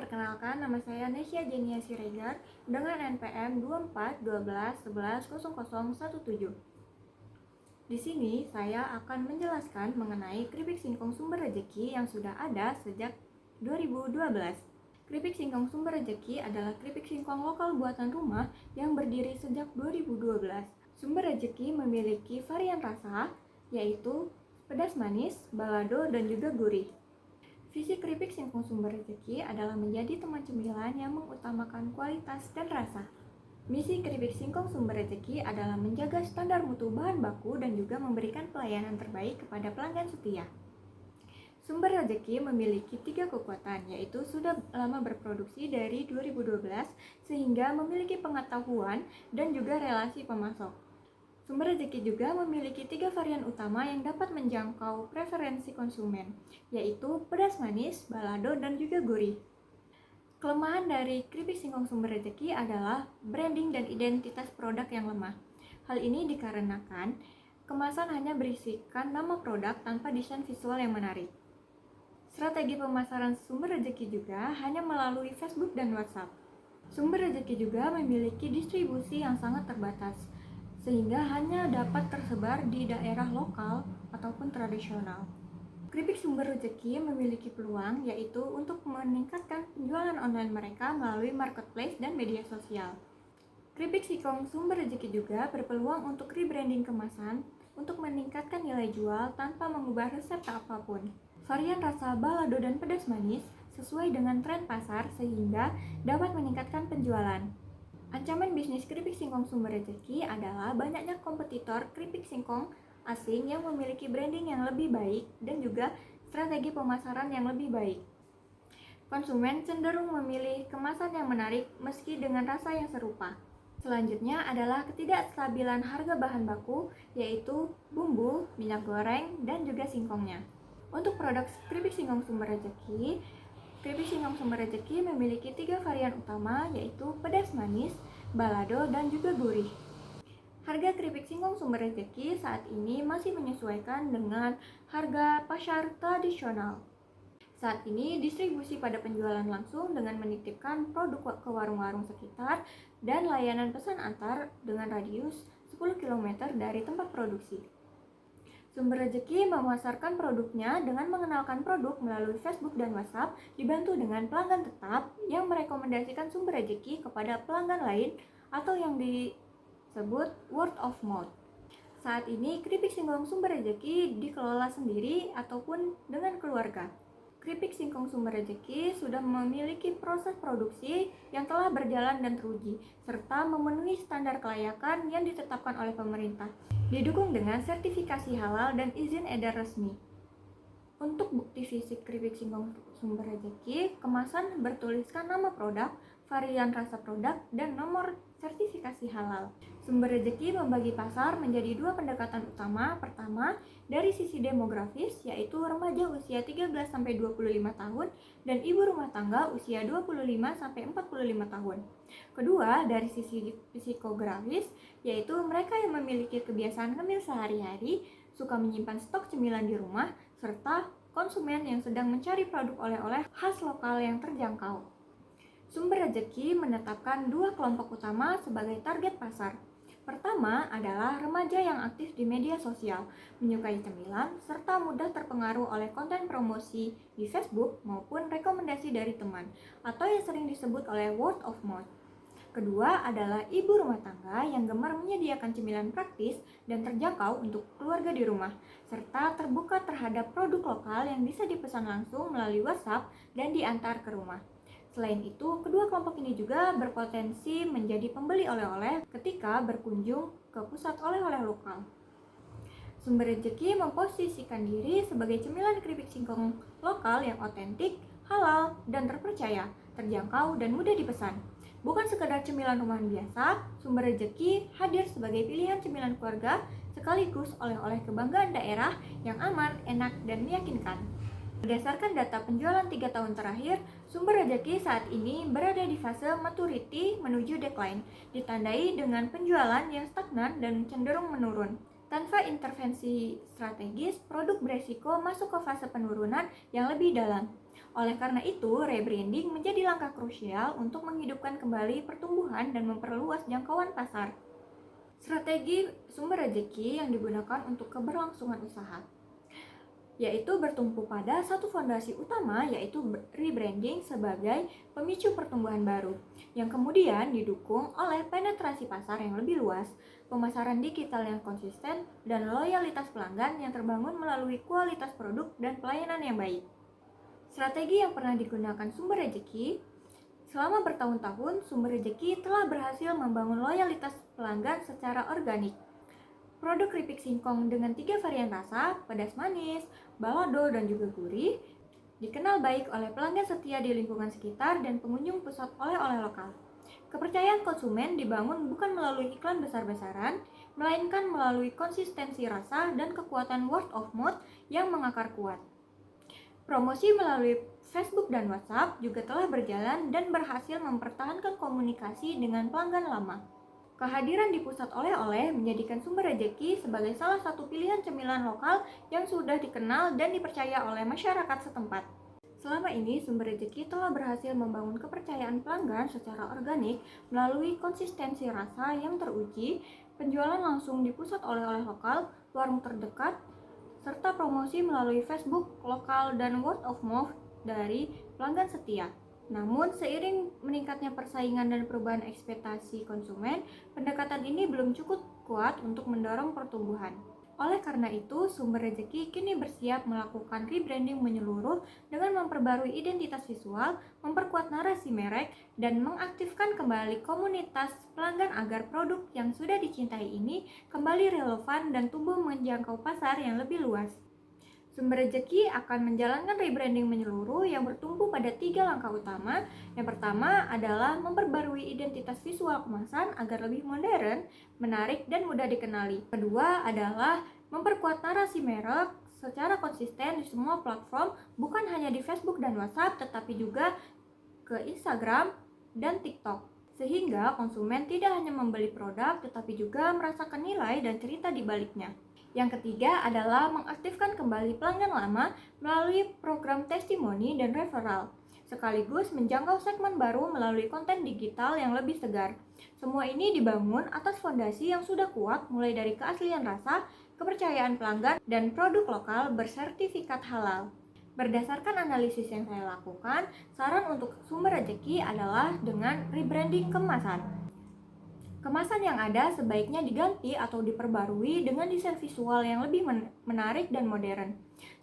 Perkenalkan, nama saya Nesya Jenia Siregar dengan NPM 2412110017. Di sini saya akan menjelaskan mengenai keripik singkong sumber rejeki yang sudah ada sejak 2012. Keripik singkong sumber rejeki adalah keripik singkong lokal buatan rumah yang berdiri sejak 2012. Sumber rejeki memiliki varian rasa, yaitu pedas manis, balado, dan juga gurih. Visi keripik singkong sumber rejeki adalah menjadi teman cemilan yang mengutamakan kualitas dan rasa. Misi keripik singkong sumber rejeki adalah menjaga standar mutu bahan baku dan juga memberikan pelayanan terbaik kepada pelanggan setia. Sumber rejeki memiliki 3 kekuatan, yaitu sudah lama berproduksi dari 2012 sehingga memiliki pengetahuan dan juga relasi pemasok. Sumber rejeki juga memiliki 3 varian utama yang dapat menjangkau preferensi konsumen, yaitu pedas manis, balado, dan juga gurih. Kelemahan dari keripik singkong sumber rejeki adalah branding dan identitas produk yang lemah. Hal ini dikarenakan kemasan hanya berisikan nama produk tanpa desain visual yang menarik. Strategi pemasaran sumber rejeki juga hanya melalui Facebook dan WhatsApp. Sumber rejeki juga memiliki distribusi yang sangat terbatas, sehingga hanya dapat tersebar di daerah lokal ataupun tradisional. Keripik sumber rejeki memiliki peluang, yaitu untuk meningkatkan penjualan online mereka melalui marketplace dan media sosial. Keripik singkong sumber rejeki juga berpeluang untuk rebranding kemasan untuk meningkatkan nilai jual tanpa mengubah resep apapun. Varian rasa balado dan pedas manis sesuai dengan tren pasar sehingga dapat meningkatkan penjualan. Ancaman bisnis keripik singkong sumber rejeki adalah banyaknya kompetitor keripik singkong asing yang memiliki branding yang lebih baik dan juga strategi pemasaran yang lebih baik. Konsumen cenderung memilih kemasan yang menarik meski dengan rasa yang serupa. Selanjutnya adalah ketidakstabilan harga bahan baku, yaitu bumbu, minyak goreng, dan juga singkongnya. Untuk produk keripik singkong sumber rejeki, keripik singkong sumber rejeki memiliki 3 varian utama, yaitu pedas manis, balado, dan juga gurih. Harga keripik singkong sumber rejeki saat ini masih menyesuaikan dengan harga pasar tradisional. Saat ini distribusi pada penjualan langsung dengan menitipkan produk ke warung-warung sekitar dan layanan pesan antar dengan radius 10 km dari tempat produksi. Sumber rejeki memasarkan produknya dengan mengenalkan produk melalui Facebook dan WhatsApp, dibantu dengan pelanggan tetap yang merekomendasikan sumber rejeki kepada pelanggan lain atau yang disebut word of mouth. Saat ini keripik singkong sumber rejeki dikelola sendiri ataupun dengan keluarga. Keripik singkong sumber rejeki sudah memiliki proses produksi yang telah berjalan dan teruji, serta memenuhi standar kelayakan yang ditetapkan oleh pemerintah, didukung dengan sertifikasi halal dan izin edar resmi. Untuk bukti fisik keripik singkong sumber rejeki, kemasan bertuliskan nama produk, varian rasa produk, dan nomor sertifikasi halal. Sumber rejeki membagi pasar menjadi 2 pendekatan utama. Pertama, dari sisi demografis, yaitu remaja usia 13-25 tahun dan ibu rumah tangga usia 25-45 tahun. Kedua, dari sisi psikografis, yaitu mereka yang memiliki kebiasaan ngemil sehari-hari, suka menyimpan stok cemilan di rumah, serta konsumen yang sedang mencari produk oleh-oleh khas lokal yang terjangkau. Sumber rejeki menetapkan 2 kelompok utama sebagai target pasar. Pertama adalah remaja yang aktif di media sosial, menyukai cemilan, serta mudah terpengaruh oleh konten promosi di Facebook maupun rekomendasi dari teman, atau yang sering disebut oleh word of mouth. Kedua adalah ibu rumah tangga yang gemar menyediakan cemilan praktis dan terjangkau untuk keluarga di rumah, serta terbuka terhadap produk lokal yang bisa dipesan langsung melalui WhatsApp dan diantar ke rumah. Selain itu, kedua kelompok ini juga berpotensi menjadi pembeli oleh-oleh ketika berkunjung ke pusat oleh-oleh lokal. Sumber rejeki memposisikan diri sebagai cemilan keripik singkong lokal yang otentik, halal, dan terpercaya, terjangkau, dan mudah dipesan. Bukan sekedar cemilan rumahan biasa, sumber rejeki hadir sebagai pilihan cemilan keluarga sekaligus oleh-oleh kebanggaan daerah yang aman, enak, dan meyakinkan. Berdasarkan data penjualan 3 tahun terakhir, sumber rejeki saat ini berada di fase maturity menuju decline, ditandai dengan penjualan yang stagnan dan cenderung menurun. Tanpa intervensi strategis, produk beresiko masuk ke fase penurunan yang lebih dalam. Oleh karena itu, rebranding menjadi langkah krusial untuk menghidupkan kembali pertumbuhan dan memperluas jangkauan pasar. Strategi sumber rezeki yang digunakan untuk keberlangsungan usaha yaitu bertumpu pada satu fondasi utama, yaitu rebranding sebagai pemicu pertumbuhan baru, yang kemudian didukung oleh penetrasi pasar yang lebih luas, pemasaran digital yang konsisten, dan loyalitas pelanggan yang terbangun melalui kualitas produk dan pelayanan yang baik. Strategi yang pernah digunakan sumber rezeki selama bertahun-tahun, sumber rezeki telah berhasil membangun loyalitas pelanggan secara organik. Produk keripik singkong dengan 3 varian rasa, pedas manis, balado, dan juga gurih, dikenal baik oleh pelanggan setia di lingkungan sekitar dan pengunjung pusat oleh-oleh lokal. Kepercayaan konsumen dibangun bukan melalui iklan besar-besaran, melainkan melalui konsistensi rasa dan kekuatan word of mouth yang mengakar kuat. Promosi melalui Facebook dan WhatsApp juga telah berjalan dan berhasil mempertahankan komunikasi dengan pelanggan lama. Kehadiran di pusat oleh-oleh menjadikan sumber rezeki sebagai salah satu pilihan cemilan lokal yang sudah dikenal dan dipercaya oleh masyarakat setempat. Selama ini, sumber rezeki telah berhasil membangun kepercayaan pelanggan secara organik melalui konsistensi rasa yang teruji, penjualan langsung di pusat oleh-oleh lokal, warung terdekat, serta promosi melalui Facebook lokal dan word of mouth dari pelanggan setia. Namun, seiring meningkatnya persaingan dan perubahan ekspektasi konsumen, pendekatan ini belum cukup kuat untuk mendorong pertumbuhan. Oleh karena itu, sumber rezeki kini bersiap melakukan rebranding menyeluruh dengan memperbarui identitas visual, memperkuat narasi merek, dan mengaktifkan kembali komunitas pelanggan agar produk yang sudah dicintai ini kembali relevan dan tumbuh menjangkau pasar yang lebih luas. Sumber rezeki akan menjalankan rebranding menyeluruh yang bertumpu pada 3 langkah utama. Yang pertama adalah memperbarui identitas visual kemasan agar lebih modern, menarik, dan mudah dikenali. Kedua adalah memperkuat narasi merek secara konsisten di semua platform, bukan hanya di Facebook dan WhatsApp, tetapi juga ke Instagram dan TikTok. Sehingga konsumen tidak hanya membeli produk, tetapi juga merasakan nilai dan cerita di baliknya. Yang ketiga adalah mengaktifkan kembali pelanggan lama melalui program testimoni dan referral, sekaligus menjangkau segmen baru melalui konten digital yang lebih segar. Semua ini dibangun atas fondasi yang sudah kuat, mulai dari keaslian rasa, kepercayaan pelanggan, dan produk lokal bersertifikat halal. Berdasarkan analisis yang saya lakukan, saran untuk sumber rezeki adalah dengan rebranding kemasan. Kemasan yang ada sebaiknya diganti atau diperbarui dengan desain visual yang lebih menarik dan modern,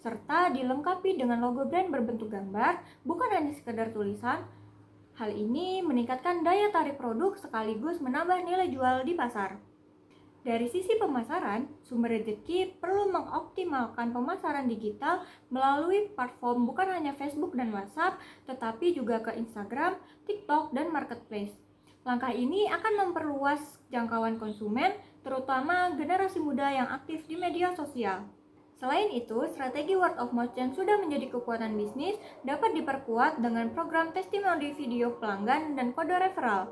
serta dilengkapi dengan logo brand berbentuk gambar, bukan hanya sekedar tulisan. Hal ini meningkatkan daya tarik produk sekaligus menambah nilai jual di pasar. Dari sisi pemasaran, sumber rezeki perlu mengoptimalkan pemasaran digital melalui platform bukan hanya Facebook dan WhatsApp, tetapi juga ke Instagram, TikTok, dan Marketplace. Langkah ini akan memperluas jangkauan konsumen, terutama generasi muda yang aktif di media sosial. Selain itu, strategi word of mouth yang sudah menjadi kekuatan bisnis dapat diperkuat dengan program testimoni video pelanggan dan kode referral.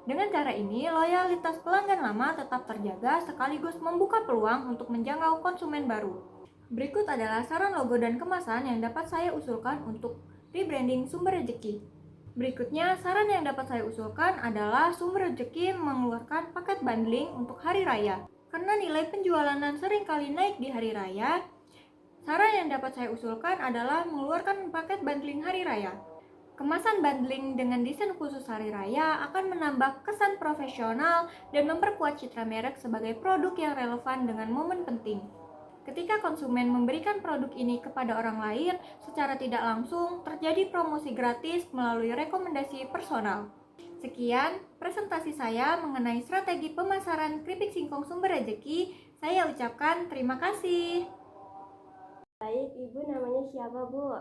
Dengan cara ini, loyalitas pelanggan lama tetap terjaga sekaligus membuka peluang untuk menjangkau konsumen baru. Berikut adalah saran logo dan kemasan yang dapat saya usulkan untuk rebranding sumber rezeki. Berikutnya, saran yang dapat saya usulkan adalah sumber rezeki mengeluarkan paket bundling untuk hari raya. Karena nilai penjualan seringkali naik di hari raya, saran yang dapat saya usulkan adalah mengeluarkan paket bundling hari raya. Kemasan bundling dengan desain khusus hari raya akan menambah kesan profesional dan memperkuat citra merek sebagai produk yang relevan dengan momen penting. Ketika konsumen memberikan produk ini kepada orang lain, secara tidak langsung terjadi promosi gratis melalui rekomendasi personal. Sekian presentasi saya mengenai strategi pemasaran keripik singkong sumber rezeki. Saya ucapkan terima kasih. Baik, Ibu namanya siapa, Bu?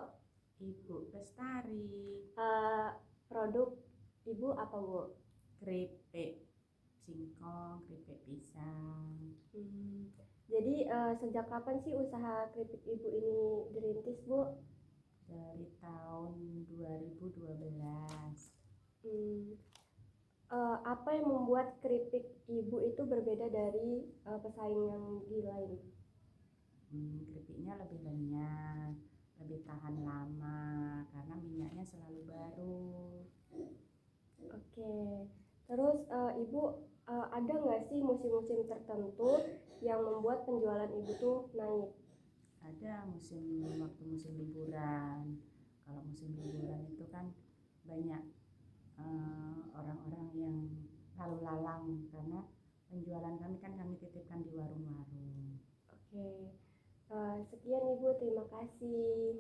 Ibu Lestari. Produk Ibu apa, Bu? Keripik singkong, keripik pisang. Jadi sejak kapan sih usaha keripik Ibu ini dirintis, Bu? Dari tahun 2012. Apa yang membuat keripik Ibu itu berbeda dari pesaing yang di lain? Keripiknya lebih renyah, lebih tahan lama karena minyaknya selalu baru. Oke. Terus Ibu ada nggak sih musim-musim tertentu yang membuat penjualan Ibu tuh naik? Ada waktu musim liburan. Kalau musim liburan itu kan banyak orang-orang yang lalu lalang karena penjualan kami kan kami titipkan di warung-warung. Oke. Sekian Ibu, terima kasih.